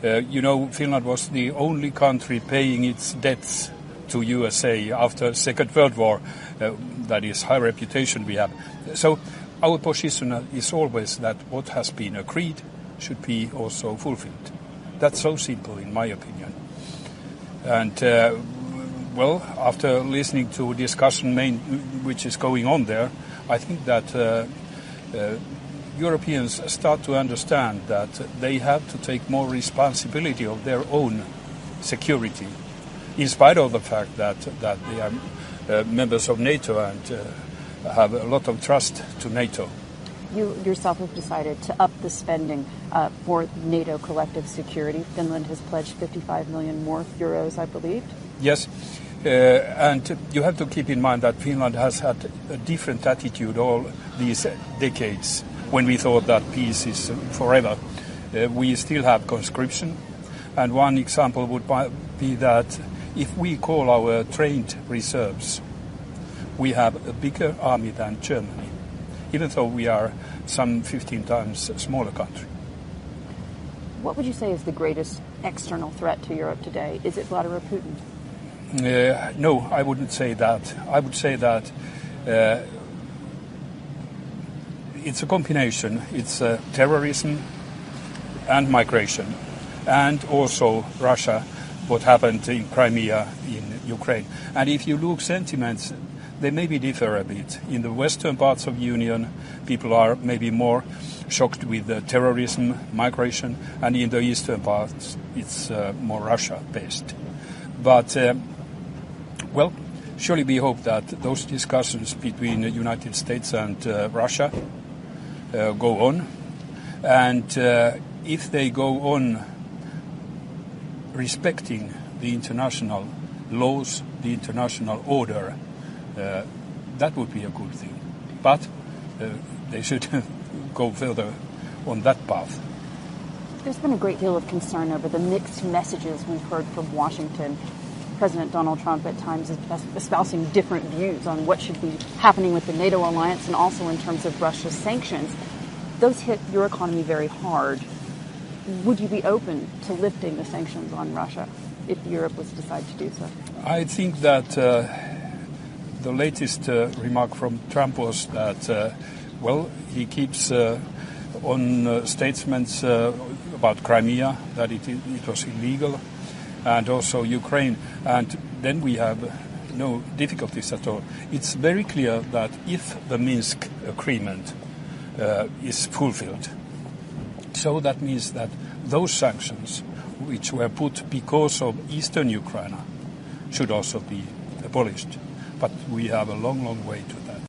Finland was the only country paying its debts to USA after Second World War. That is high reputation we have. So our position is always that what has been agreed should be also fulfilled. That's so simple in my opinion. And after listening to discussion which is going on there, I think that Europeans start to understand that they have to take more responsibility of their own security, in spite of the fact that they are members of NATO and have a lot of trust to NATO. You yourself have decided to up the spending for NATO collective security. Finland has pledged 55 million more euros, I believe. Yes, and you have to keep in mind that Finland has had a different attitude all these decades. When we thought that peace is forever, we still have conscription. And one example would be that if we call our trained reserves, we have a bigger army than Germany, even though we are some 15 times a smaller country. What would you say is the greatest external threat to Europe today? Is it Vladimir Putin? No, I wouldn't say that. I would say that it's a combination. It's terrorism and migration, and also Russia, what happened in Crimea, in Ukraine. And if you look sentiments, they maybe differ a bit. In the western parts of the Union, people are maybe more shocked with the terrorism, migration, and in the eastern parts, it's more Russia-based. But, surely we hope that those discussions between the United States and Russia go on. And if they go on respecting the international laws, the international order, that would be a good thing. But they should go further on that path. There's been a great deal of concern over the mixed messages we've heard from Washington. President Donald Trump at times is espousing different views on what should be happening with the NATO alliance and also in terms of Russia's sanctions. Those hit your economy very hard. Would you be open to lifting the sanctions on Russia if Europe was to decide to do so? I think that the latest remark from Trump was that, he keeps on statements about Crimea, that it was illegal, and also Ukraine. And then we have no difficulties at all. It's very clear that if the Minsk agreement is fulfilled, so that means that those sanctions which were put because of eastern Ukraine should also be abolished. But we have a long, long way to that.